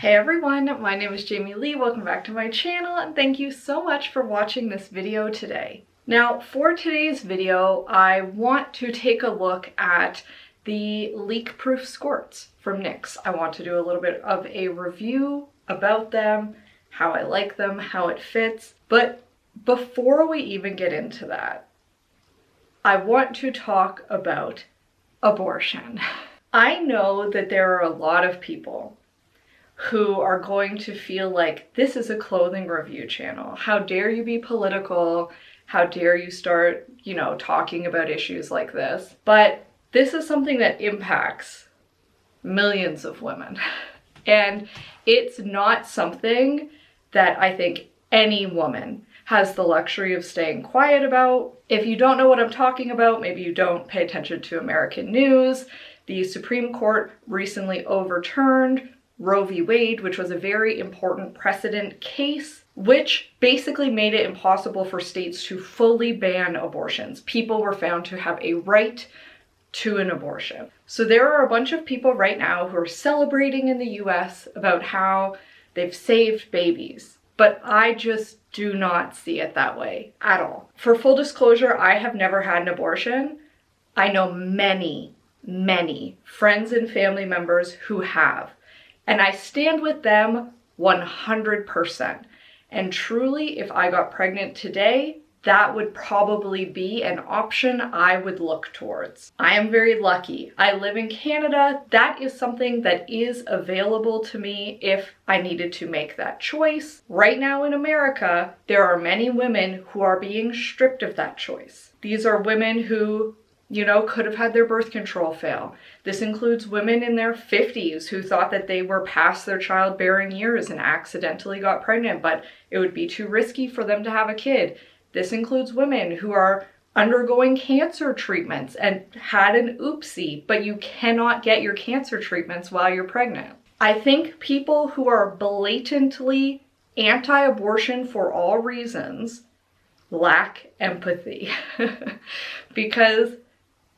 Hey everyone, my name is Leigh. Welcome back to my channel and thank you so much for watching this video today. Now for today's video, I want to take a look at the Leakproof Skorts from Knix. I want to do a little bit of a review about them, how I like them, how it fits. But before we even get into that, I want to talk about abortion. I know that there are a lot of people who are going to feel like this is a clothing review channel. How dare you be political? How dare you start, talking about issues like this? But this is something that impacts millions of women. And it's not something that I think any woman has the luxury of staying quiet about. If you don't know what I'm talking about, maybe you don't pay attention to American news. The Supreme Court recently overturned Roe v. Wade, which was a very important precedent case, which basically made it impossible for states to fully ban abortions. People were found to have a right to an abortion. So there are a bunch of people right now who are celebrating in the US about how they've saved babies, but I just do not see it that way at all. For full disclosure, I have never had an abortion. I know many friends and family members who have. And I stand with them 100%. And truly, if I got pregnant today, that would probably be an option I would look towards. I am very lucky. I live in Canada. That is something that is available to me if I needed to make that choice. Right now in America, there are many women who are being stripped of that choice. These are women who could have had their birth control fail. This includes women in their 50s who thought that they were past their childbearing years and accidentally got pregnant, but it would be too risky for them to have a kid. This includes women who are undergoing cancer treatments and had an oopsie, but you cannot get your cancer treatments while you're pregnant. I think people who are blatantly anti-abortion for all reasons lack empathy. Because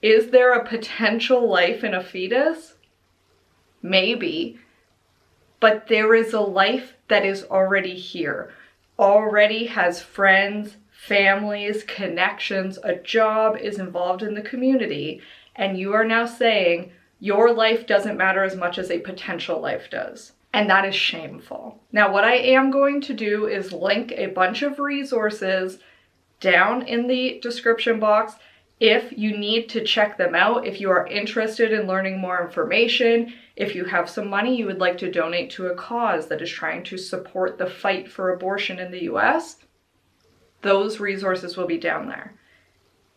is there a potential life in a fetus? Maybe. But there is a life that is already here, already has friends, families, connections, a job, is involved in the community, and you are now saying your life doesn't matter as much as a potential life does. And that is shameful. Now, what I am going to do is link a bunch of resources down in the description box if you need to check them out, if you are interested in learning more information, if you have some money you would like to donate to a cause that is trying to support the fight for abortion in the US, those resources will be down there.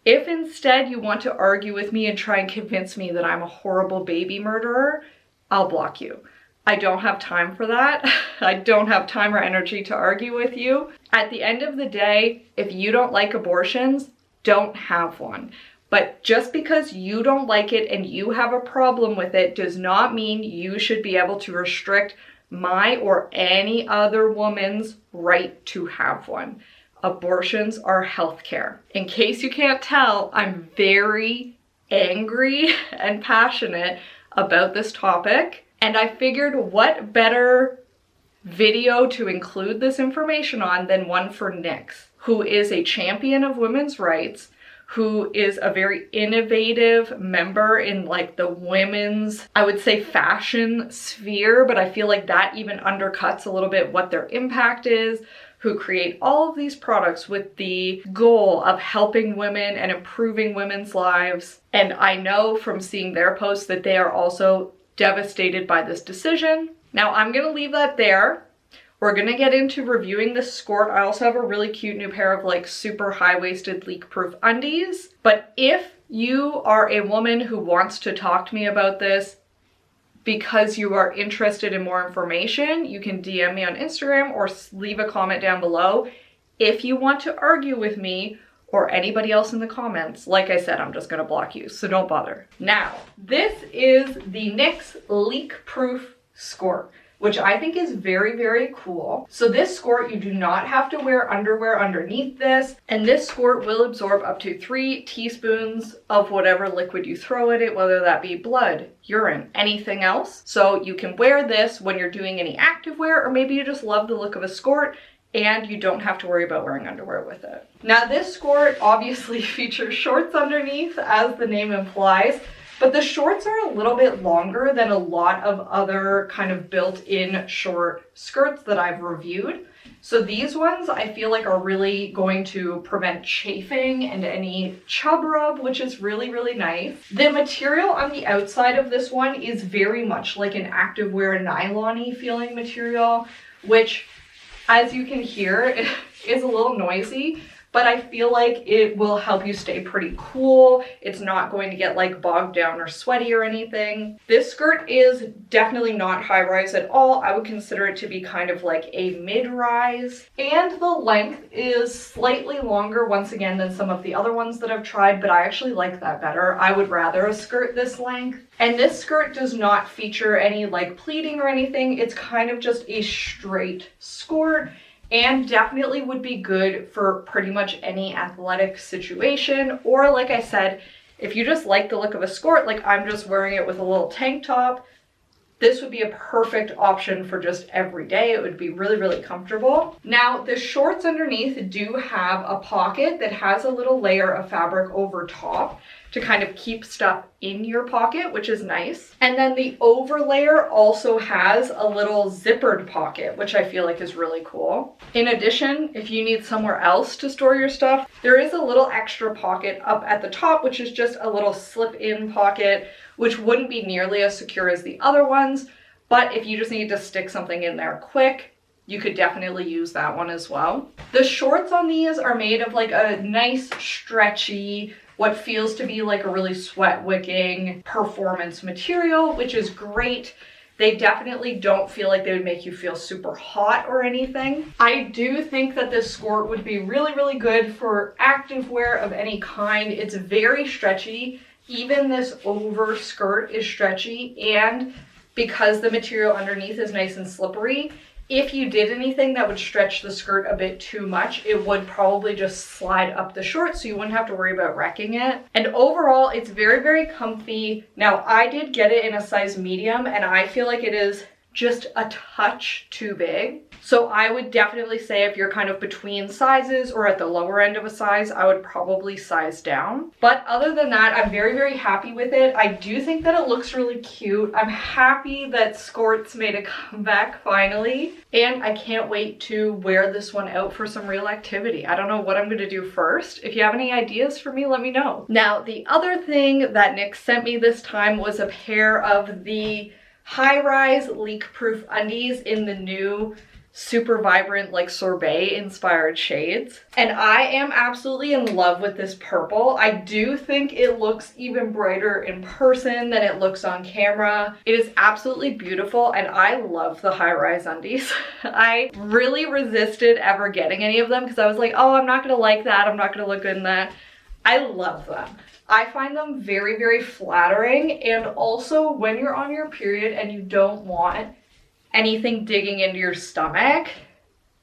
If instead you want to argue with me and try and convince me that I'm a horrible baby murderer, I'll block you. I don't have time for that. I don't have time or energy to argue with you. At the end of the day, if you don't like abortions, don't have one. But just because you don't like it and you have a problem with it does not mean you should be able to restrict my or any other woman's right to have one. Abortions are healthcare. In case you can't tell, I'm very angry and passionate about this topic, and I figured what better video to include this information on than one for Knix, who is a champion of women's rights, who is a very innovative member in the women's, I would say, fashion sphere, but I feel like that even undercuts a little bit what their impact is, who create all of these products with the goal of helping women and improving women's lives. And I know from seeing their posts that they are also devastated by this decision. Now I'm gonna leave that there. We're gonna get into reviewing this skort. I also have a really cute new pair of super high-waisted leak-proof undies. But if you are a woman who wants to talk to me about this because you are interested in more information, you can DM me on Instagram or leave a comment down below. If you want to argue with me or anybody else in the comments, like I said, I'm just gonna block you, so don't bother. Now, this is the Knix Leakproof Skort, which I think is very, very cool. So this skort, you do not have to wear underwear underneath this, and this skort will absorb up to 3 teaspoons of whatever liquid you throw at it, whether that be blood, urine, anything else. So you can wear this when you're doing any activewear, or maybe you just love the look of a skort and you don't have to worry about wearing underwear with it. Now this skort obviously features shorts underneath, as the name implies, but the shorts are a little bit longer than a lot of other kind of built-in short skirts that I've reviewed. So these ones I feel like are really going to prevent chafing and any chub rub, which is really, really nice. The material on the outside of this one is very much like an activewear nylon-y feeling material, which, as you can hear, is a little noisy, but I feel like it will help you stay pretty cool. It's not going to get like bogged down or sweaty or anything. This skirt is definitely not high rise at all. I would consider it to be kind of like a mid-rise. And the length is slightly longer once again than some of the other ones that I've tried, but I actually like that better. I would rather a skirt this length. And this skirt does not feature any like pleating or anything. It's kind of just a straight skort, and definitely would be good for pretty much any athletic situation. Or like I said, if you just like the look of a skort, like I'm just wearing it with a little tank top, this would be a perfect option for just every day. It would be really, really comfortable. Now, the shorts underneath do have a pocket that has a little layer of fabric over top to kind of keep stuff in your pocket, which is nice. And then the over layer also has a little zippered pocket, which I feel like is really cool. In addition, if you need somewhere else to store your stuff, there is a little extra pocket up at the top, which is just a little slip-in pocket, which wouldn't be nearly as secure as the other ones. But if you just need to stick something in there quick, you could definitely use that one as well. The shorts on these are made of like a nice stretchy, what feels to be like a really sweat wicking performance material, which is great. They definitely don't feel like they would make you feel super hot or anything. I do think that this skort would be really, really good for activewear of any kind. It's very stretchy. Even this over skirt is stretchy, and because the material underneath is nice and slippery, if you did anything that would stretch the skirt a bit too much, it would probably just slide up the short, so you wouldn't have to worry about wrecking it. And overall, it's very, very comfy. Now, I did get it in a size medium, and I feel like it is just a touch too big. So I would definitely say if you're kind of between sizes or at the lower end of a size, I would probably size down. But other than that, I'm very, very happy with it. I do think that it looks really cute. I'm happy that skorts made a comeback finally. And I can't wait to wear this one out for some real activity. I don't know what I'm gonna do first. If you have any ideas for me, let me know. Now, the other thing that Knix sent me this time was a pair of the high-rise leak-proof undies in the new super vibrant, like sorbet inspired shades. And I am absolutely in love with this purple. I do think it looks even brighter in person than it looks on camera. It is absolutely beautiful, and I love the high-rise undies. I really resisted ever getting any of them because I was like, oh, I'm not gonna like that, I'm not gonna look good in that. I love them. I find them very, very flattering, and also when you're on your period and you don't want anything digging into your stomach,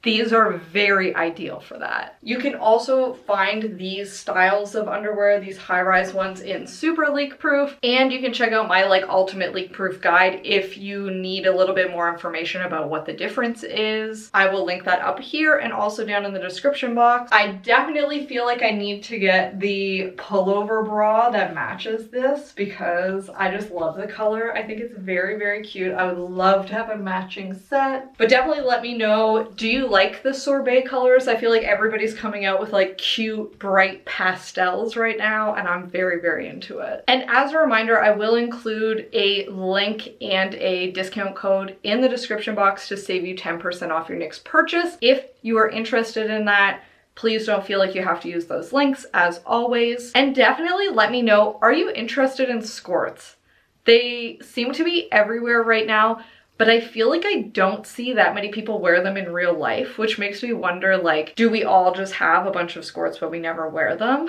these are very ideal for that. You can also find these styles of underwear, these high-rise ones, in super leak-proof, and you can check out my like ultimate leak-proof guide if you need a little bit more information about what the difference is. I will link that up here and also down in the description box. I definitely feel like I need to get the pullover bra that matches this because I just love the color. I think it's very, very cute. I would love to have a matching set, but definitely let me know, do you like the sorbet colors? I feel like everybody's coming out with like cute, bright pastels right now, and I'm very, very into it. And as a reminder, I will include a link and a discount code in the description box to save you 10% off your Knix purchase. If you are interested in that, please don't feel like you have to use those links as always. And definitely let me know, are you interested in skorts? They seem to be everywhere right now, but I feel like I don't see that many people wear them in real life, which makes me wonder, like, do we all just have a bunch of skorts but we never wear them?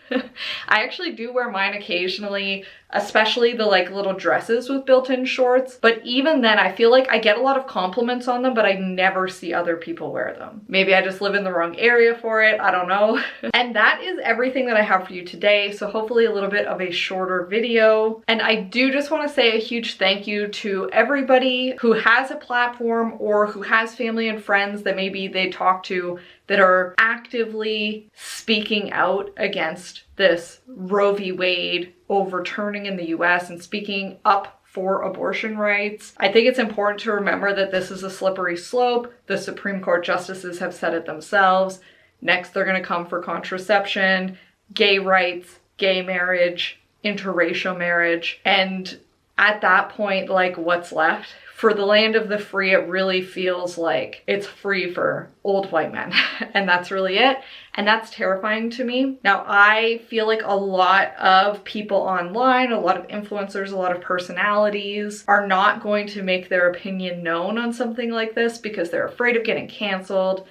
I actually do wear mine occasionally especially the like little dresses with built-in shorts. But even then, I feel like I get a lot of compliments on them, but I never see other people wear them. Maybe I just live in the wrong area for it, I don't know. And that is everything that I have for you today. So hopefully a little bit of a shorter video. And I do just want to say a huge thank you to everybody who has a platform or who has family and friends that maybe they talk to that are actively speaking out against this Roe v. Wade overturning in the US and speaking up for abortion rights. I think it's important to remember that this is a slippery slope. The Supreme Court justices have said it themselves. Next, they're going to come for contraception, gay rights, gay marriage, interracial marriage. And at that point, like, what's left? For the land of the free, it really feels like it's free for old white men. And that's really it. And that's terrifying to me. Now, I feel like a lot of people online, a lot of influencers, a lot of personalities are not going to make their opinion known on something like this because they're afraid of getting canceled.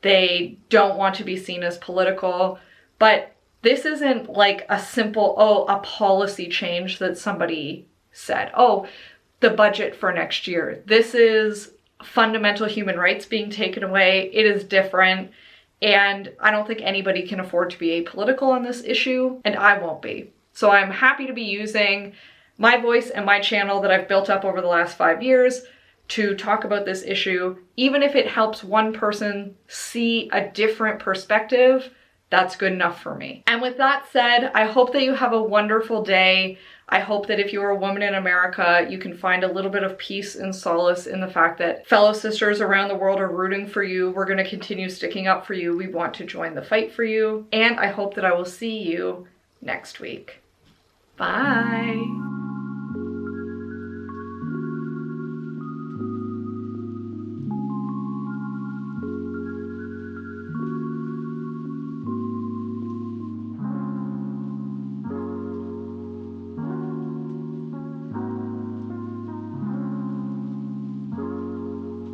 They don't want to be seen as political. But this isn't like a simple, oh, a policy change that somebody said. Oh, the budget for next year. This is fundamental human rights being taken away. It is different. And I don't think anybody can afford to be apolitical on this issue, and I won't be. So I'm happy to be using my voice and my channel that I've built up over the last 5 years to talk about this issue. Even if it helps one person see a different perspective, that's good enough for me. And with that said, I hope that you have a wonderful day. I hope that if you're a woman in America, you can find a little bit of peace and solace in the fact that fellow sisters around the world are rooting for you. We're going to continue sticking up for you. We want to join the fight for you. And I hope that I will see you next week. Bye.